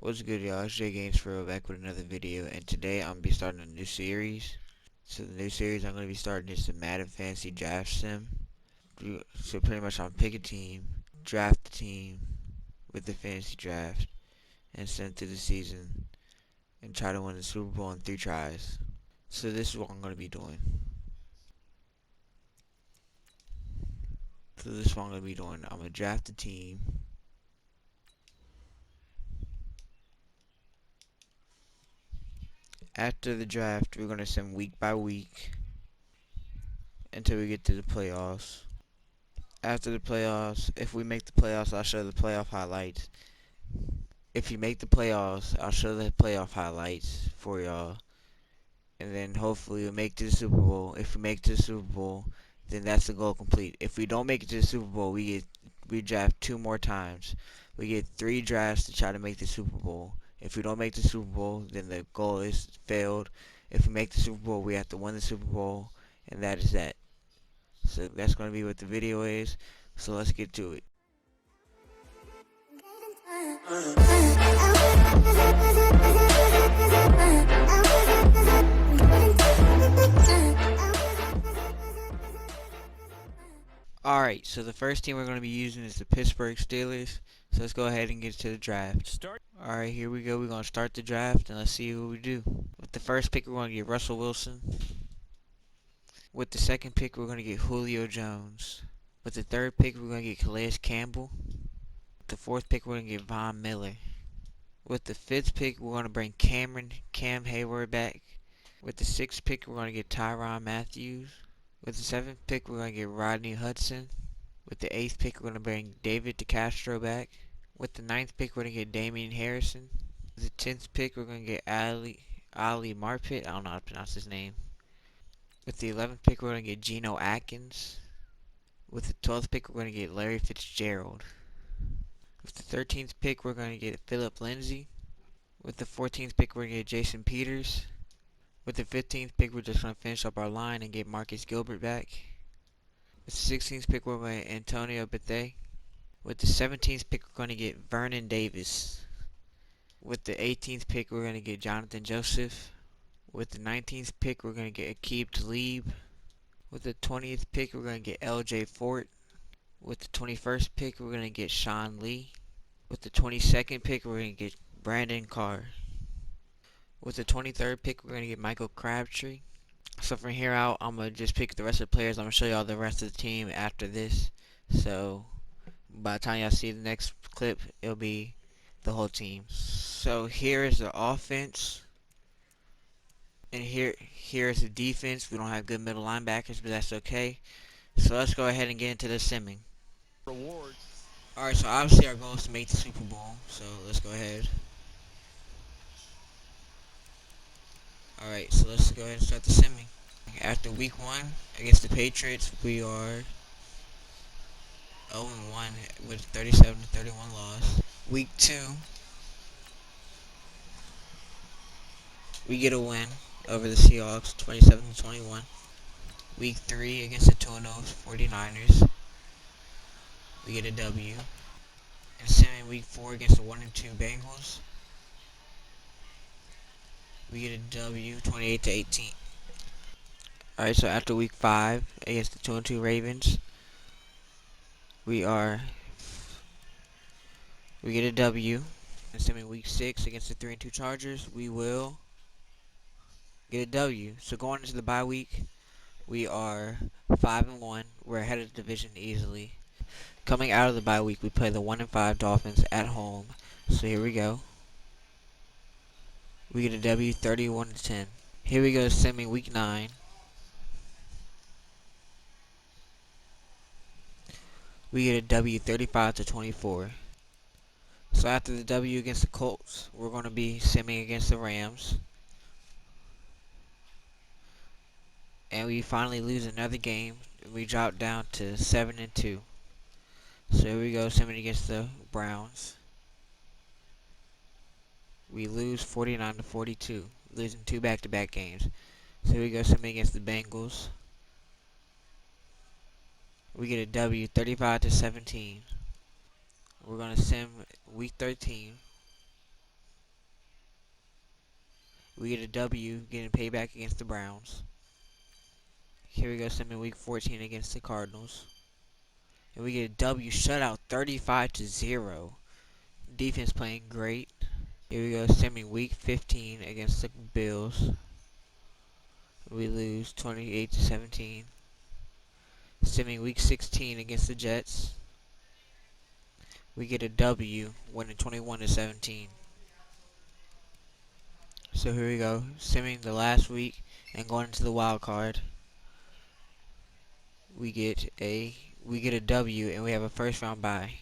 What's good, y'all? It's Jay Games for back with another video, and today I'm gonna be starting a new series. So the new series I'm gonna be starting is the Madden Fantasy Draft Sim. So pretty much I'm pick a team, draft the team with the fantasy draft, and send through the season and try to win the Super Bowl in 3 tries. So this is what I'm gonna be doing. I'm gonna draft the team. After the draft, we're gonna sim week by week until we get to the playoffs. After the playoffs, if we make the playoffs, I'll show the playoff highlights. If you make the playoffs, I'll show the playoff highlights for y'all. And then hopefully we'll make it to the Super Bowl. If we make it to the Super Bowl, then that's the goal complete. If we don't make it to the Super Bowl, we draft 2 more times. We get 3 drafts to try to make the Super Bowl. If we don't make the Super Bowl, then the goal is failed. If we make the Super Bowl, we have to win the Super Bowl, and that is that. So that's going to be what the video is. So let's get to it. Alright, so the first team we're going to be using is the Pittsburgh Steelers. So let's go ahead and get to the draft. Alright, here we go. We're going to start the draft and let's see what we do. With the first pick, we're going to get Russell Wilson. With the second pick, we're going to get Julio Jones. With the third pick, we're going to get Calais Campbell. With the fourth pick, we're going to get Von Miller. With the fifth pick, we're going to bring Cam Hayward back. With the sixth pick, we're going to get Tyrann Matthew. With the seventh pick, we're going to get Rodney Hudson. With the eighth pick, we're going to bring David DeCastro back. With the ninth pick, we're going to get Damian Harrison. With the 10th pick, we're going to get Ali Marpet. I don't know how to pronounce his name. With the 11th pick, we're going to get Geno Atkins. With the 12th pick, we're going to get Larry Fitzgerald. With the 13th pick, we're going to get Philip Lindsay. With the 14th pick, we're going to get Jason Peters. With the 15th pick, we're just going to finish up our line and get Marcus Gilbert back. With the 16th pick, we're going to get Antonio Bethea. With the 17th pick, we're going to get Vernon Davis. With the 18th pick, we're going to get Jonathan Joseph. With the 19th pick, we're going to get Aqib Talib. With the 20th pick, we're going to get LJ Fort. With the 21st pick, we're going to get Sean Lee. With the 22nd pick, we're going to get Brandon Carr. With the 23rd pick, we're going to get Michael Crabtree. So from here out, I'm going to just pick the rest of the players. I'm going to show y'all the rest of the team after this. So by the time y'all see the next clip, it'll be the whole team. So here is the offense. And here's the defense. We don't have good middle linebackers, but that's okay. So let's go ahead and get into the simming. Alright, so obviously our goal is to make the Super Bowl. So let's go ahead. Alright, so let's go ahead and start the simming. After week 1 against the Patriots, we are 0-1 with 37-31 loss. Week 2, we get a win over the Seahawks, 27-21. Week 3 against the 2-0 49ers, we get a W. And simming week 4 against the 1-2 Bengals, we get a W, 28-18. Alright, so after week 5 against the 2-2 Ravens, we get a W. And simming week 6 against the 3-2 Chargers, we will get a W. So going into the bye week, we are 5-1. We're ahead of the division easily. Coming out of the bye week, we play the 1-5 Dolphins at home. So here we go. We get a W, 31-10. Here we go, simming week 9. We get a W, 35-24. So after the W against the Colts, we're going to be simming against the Rams. And we finally lose another game. We drop down to 7-2. So here we go, simming against the Browns. We lose 49-42, losing 2 back-to-back games. So here we go, simming against the Bengals. We get a W, 35-17. We're going to sim week 13. We get a W, getting payback against the Browns. Here we go, sending week 14 against the Cardinals. And we get a W shutout 35-0. Defense playing great. Here we go, semi week 15 against the Bills. We lose 28-17. Semi week 16 against the Jets. We get a W, winning 21-17. So here we go, simming the last week and going into the wild card. We get a W and we have a first round bye.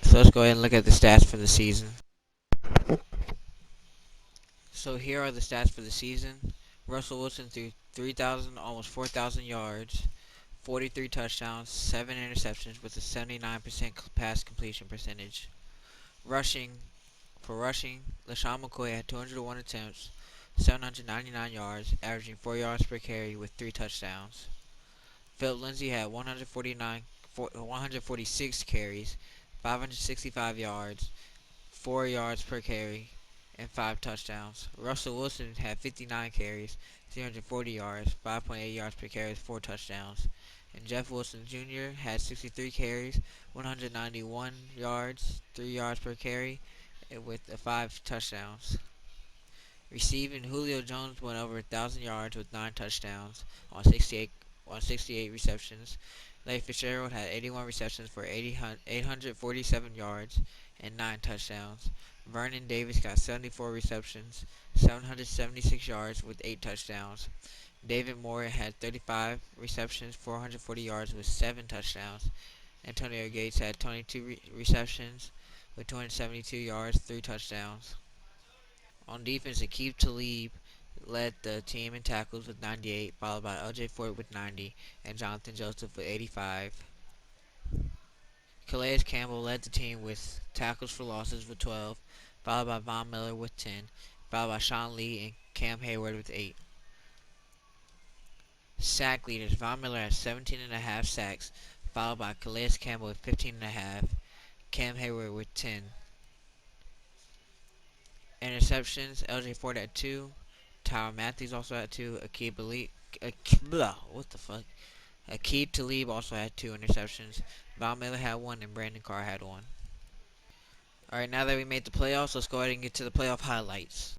So let's go ahead and look at the stats for the season. So here are the stats for the season. Russell Wilson threw 3,000, almost 4,000 yards, 43 touchdowns, 7 interceptions with a 79% pass completion percentage. For rushing, LaShawn McCoy had 201 attempts, 799 yards, averaging 4 yards per carry with 3 touchdowns. Philip Lindsay had 146 carries, 565 yards, 4 yards per carry, and 5 touchdowns. Russell Wilson had 59 carries, 340 yards, 5.8 yards per carry with 4 touchdowns. And Jeff Wilson Jr. had 63 carries, 191 yards, 3 yards per carry, with 5 touchdowns. Receiving, Julio Jones went over 1,000 yards with 9 touchdowns on 68 receptions. Larry Fitzgerald had 81 receptions for 847 yards and 9 touchdowns. Vernon Davis got 74 receptions, 776 yards with 8 touchdowns. David Moore had 35 receptions, 440 yards with 7 touchdowns. Antonio Gates had 22 receptions with 272 yards, 3 touchdowns. On defense, Aqib Talib led the team in tackles with 98, followed by LJ Ford with 90, and Jonathan Joseph with 85. Calais Campbell led the team with tackles for losses with 12, followed by Von Miller with 10, followed by Sean Lee and Cam Hayward with 8. Sack leaders, Von Miller had 17.5 sacks, followed by Calais Campbell with 15.5, Cam Hayward with 10. Interceptions, LJ Ford had 2, Tyler Matthews also had 2, Aqib Talib also had 2 interceptions, Von Miller had 1, and Brandon Carr had 1. Alright, now that we made the playoffs, let's go ahead and get to the playoff highlights.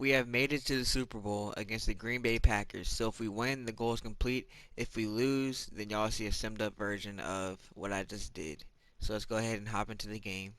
We have made it to the Super Bowl against the Green Bay Packers. So if we win, the goal is complete. If we lose, then y'all see a summed up version of what I just did. So let's go ahead and hop into the game.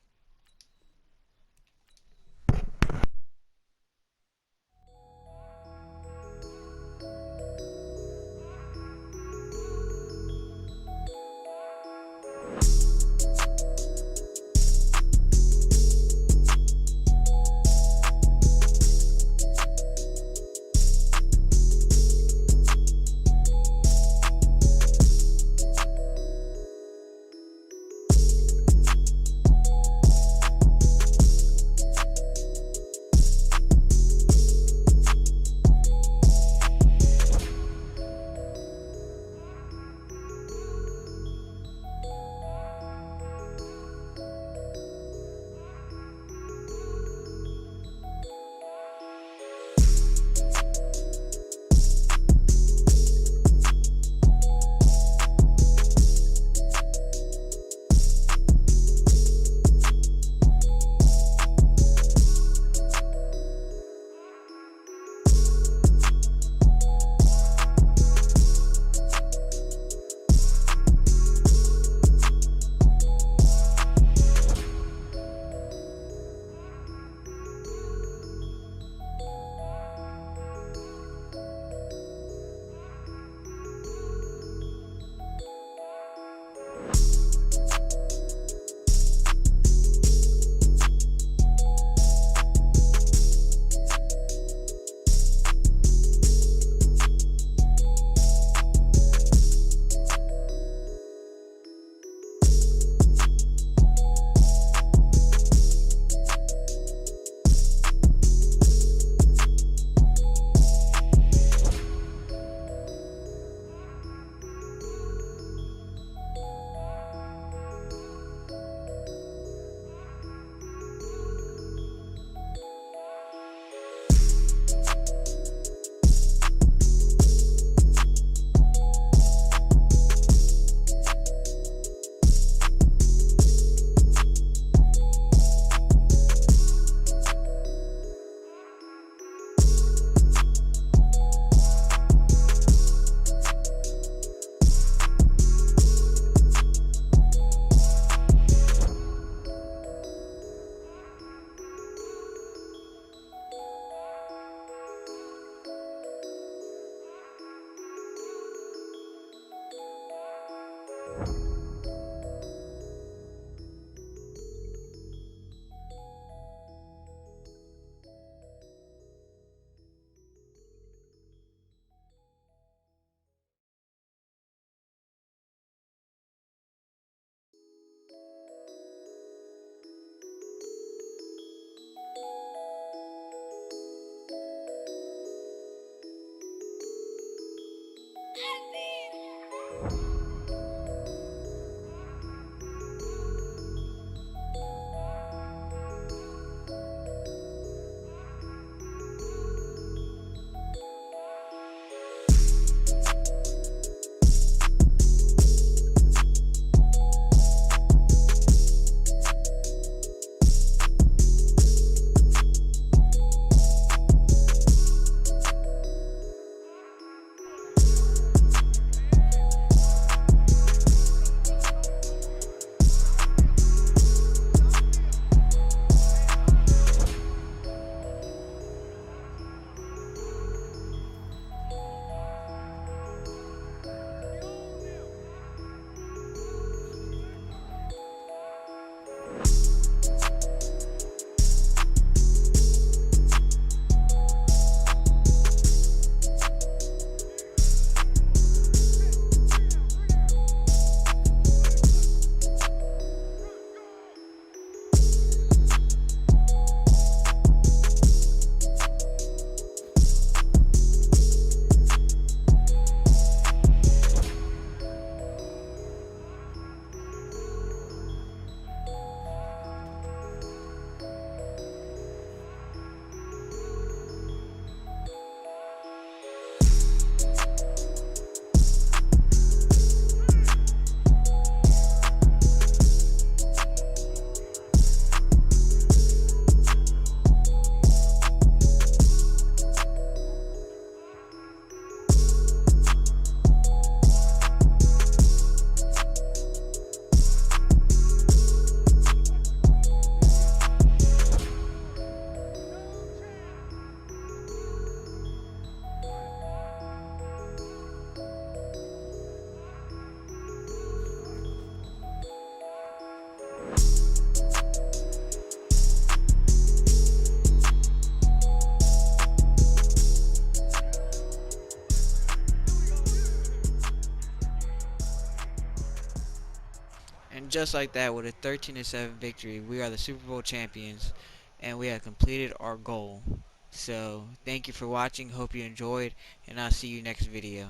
Just like that, with a 13-7 victory, we are the Super Bowl champions, and we have completed our goal. So, thank you for watching. Hope you enjoyed, and I'll see you next video.